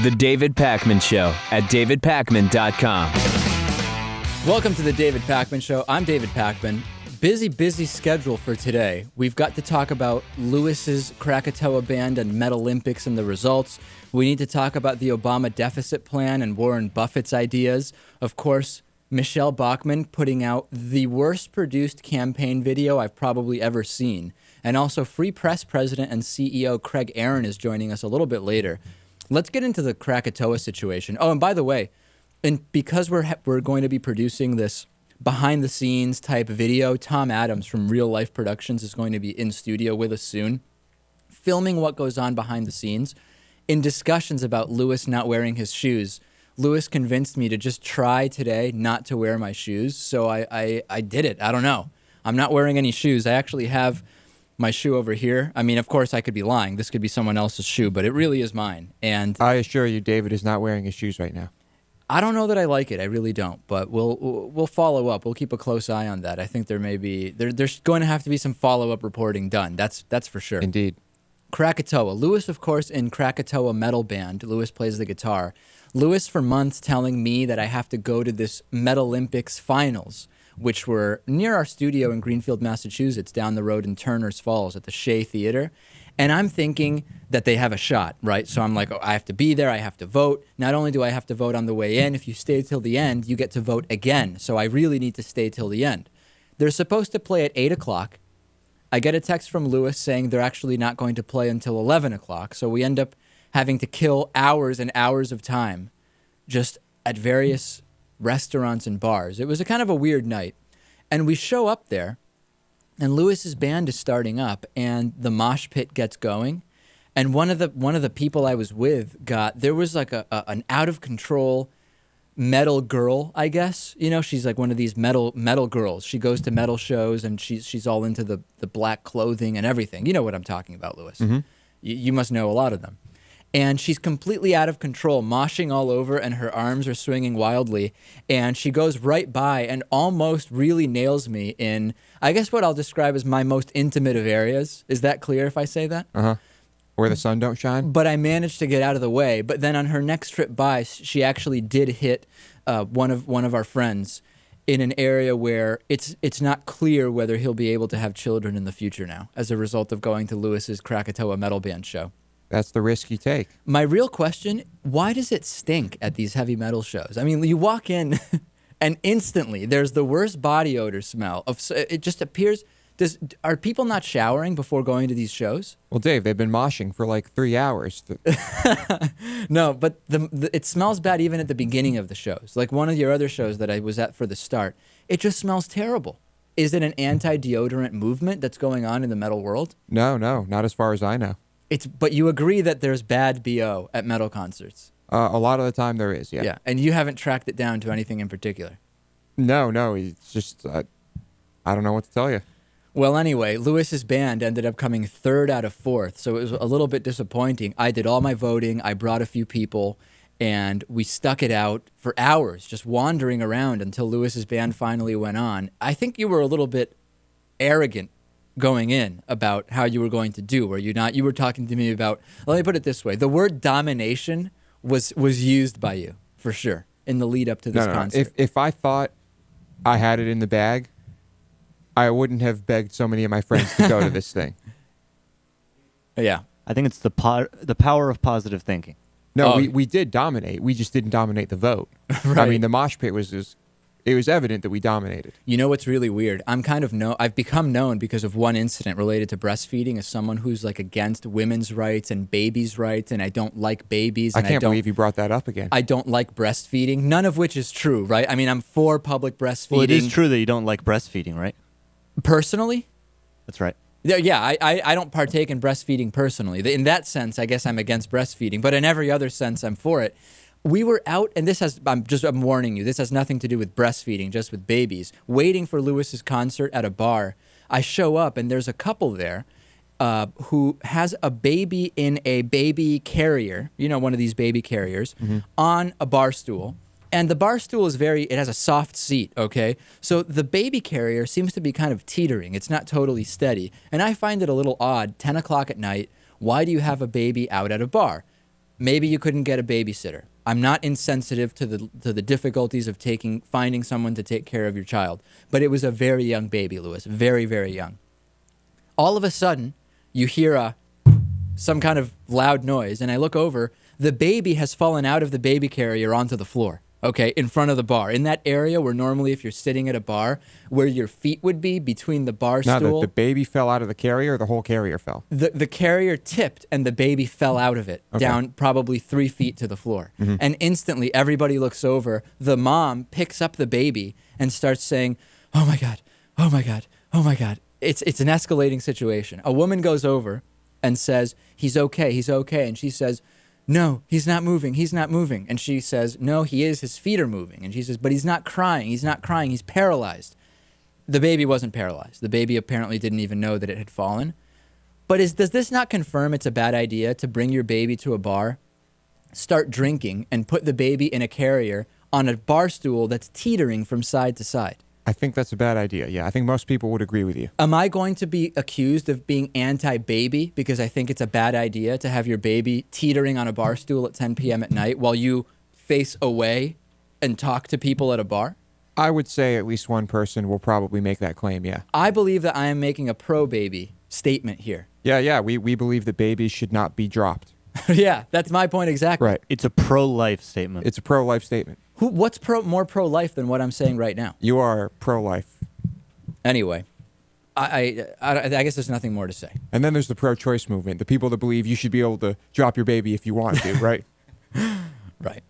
The David Pakman Show at davidpakman.com. Welcome to the David Pakman Show. I'm David Pakman. Busy schedule for today. We've got to talk about Lewis's Krakatoa band and Metalympics and the results. We need to talk about the Obama deficit plan and Warren Buffett's ideas. Of course, Michelle Bachmann putting out the worst produced campaign video I've probably ever seen. And also Free Press President and CEO Craig Aaron is joining us a little bit later. Let's get into the Krakatoa situation. Oh, and by the way, because we're going to be producing this behind-the-scenes type video, Tom Adams from Real Life Productions is going to be in studio with us soon, filming what goes on behind the scenes. In discussions about Lewis not wearing his shoes, Lewis convinced me to just try today not to wear my shoes, so I did it. I don't know. I'm not wearing any shoes. I actually have my shoe over here. I mean, of course, I could be lying. This could be someone else's shoe, but it really is mine. And I assure you, David is not wearing his shoes right now. I don't know that I like it. I really don't. But we'll follow up. We'll keep a close eye on that. I think there's going to have to be some follow-up reporting done. That's for sure. Indeed. Krakatoa. Lewis, of course, in Krakatoa metal band. Lewis plays the guitar. Lewis, for months, telling me that I have to go to this Metalympics finals, which were near our studio in Greenfield, Massachusetts, down the road in Turner's Falls at the Shea Theater. And I'm thinking that they have a shot, right? So I'm like, oh, I have to be there. I have to vote. Not only do I have to vote on the way in, if you stay till the end, you get to vote again. So I really need to stay till the end. They're supposed to play at 8 o'clock. I get a text from Lewis saying they're actually not going to play until 11 o'clock. So we end up having to kill hours and hours of time just at various restaurants and bars. It was a kind of a weird night. And we show up there, and Lewis's band is starting up, and the mosh pit gets going. And one of the people I was with there was like an out of control metal girl, I guess. You know, she's like one of these metal girls. She goes to metal shows, and she's all into the black clothing and everything. You know what I'm talking about, Lewis. Mm-hmm. You must know a lot of them. And she's completely out of control, moshing all over, and her arms are swinging wildly. And she goes right by and almost really nails me in, I guess, what I'll describe as my most intimate of areas. Is that clear if I say that? Uh-huh. Where the sun don't shine? But I managed to get out of the way. But then on her next trip by, she actually did hit one of our friends in an area where it's not clear whether he'll be able to have children in the future now as a result of going to Lewis's Krakatoa metal band show. That's the risk you take. My real question, why does it stink at these heavy metal shows? I mean, you walk in and instantly there's the worst body odor smell. It just appears, are people not showering before going to these shows? Well, Dave, they've been moshing for like 3 hours. No, but it smells bad even at the beginning of the shows. Like one of your other shows that I was at for the start, it just smells terrible. Is it an anti-deodorant movement that's going on in the metal world? No, not as far as I know. But you agree that there's bad BO at metal concerts? A lot of the time there is, yeah. Yeah, and you haven't tracked it down to anything in particular? No, it's just, I don't know what to tell you. Well, anyway, Lewis's band ended up coming third out of fourth, so it was a little bit disappointing. I did all my voting, I brought a few people, and we stuck it out for hours, just wandering around until Lewis's band finally went on. I think you were a little bit arrogant going in about how you were going to do, were you not? You were talking to me about, let me put it this way, the word domination was used by you, for sure, in the lead up to this concert. If I thought I had it in the bag, I wouldn't have begged so many of my friends to go to this thing. Yeah. I think it's the power of positive thinking. No, we did dominate. We just didn't dominate the vote. Right. I mean, the mosh pit it was evident that we dominated. You know what's really weird? I've become known because of one incident related to breastfeeding as someone who's like against women's rights and babies' rights, and I don't like babies. I can't believe you brought that up again. I don't like breastfeeding, none of which is true, right? I mean, I'm for public breastfeeding. Well, it is true that you don't like breastfeeding, right? Personally? That's right. Yeah, I don't partake in breastfeeding personally. In that sense, I guess I'm against breastfeeding, but in every other sense, I'm for it. We were out, and I'm warning you, this has nothing to do with breastfeeding, just with babies. Waiting for Lewis's concert at a bar. I show up, and there's a couple there who has a baby in a baby carrier, one of these baby carriers, on a bar stool. And the bar stool it has a soft seat, okay? So the baby carrier seems to be kind of teetering. It's not totally steady. And I find it a little odd, 10 o'clock at night, why do you have a baby out at a bar? maybe you couldn't get a babysitter. I'm not insensitive to the difficulties of finding someone to take care of your child. But it was a very young baby, Lewis. Very, very young. All of a sudden, you hear some kind of loud noise, and I look over. The baby has fallen out of the baby carrier onto the floor, okay, in front of the bar. In that area where normally if you're sitting at a bar, where your feet would be between the bar Now, stool. the baby fell out of the carrier, or the whole carrier fell? The carrier tipped and the baby fell out of it down probably 3 feet to the floor. And instantly everybody looks over. The mom picks up the baby and starts saying, "Oh my God, oh my God, oh my God." It's an escalating situation. A woman goes over and says, he's okay. And she says, "No, he's not moving. He's not moving." And she says, "No, he is. His feet are moving." And she says, "But he's not crying. He's not crying. He's paralyzed." The baby wasn't paralyzed. The baby apparently didn't even know that it had fallen. But does this not confirm it's a bad idea to bring your baby to a bar, start drinking, and put the baby in a carrier on a bar stool that's teetering from side to side? I think that's a bad idea. Yeah, I think most people would agree with you. Am I going to be accused of being anti-baby because I think it's a bad idea to have your baby teetering on a bar stool at 10 p.m. at night while you face away and talk to people at a bar? I would say at least one person will probably make that claim, yeah. I believe that I am making a pro-baby statement here. Yeah, we believe that babies should not be dropped. Yeah, that's my point exactly. Right. It's a pro-life statement. It's a pro-life statement. What's more pro-life than what I'm saying right now? You are pro-life. Anyway, I guess there's nothing more to say. And then there's the pro-choice movement, the people that believe you should be able to drop your baby if you want to, right? Right.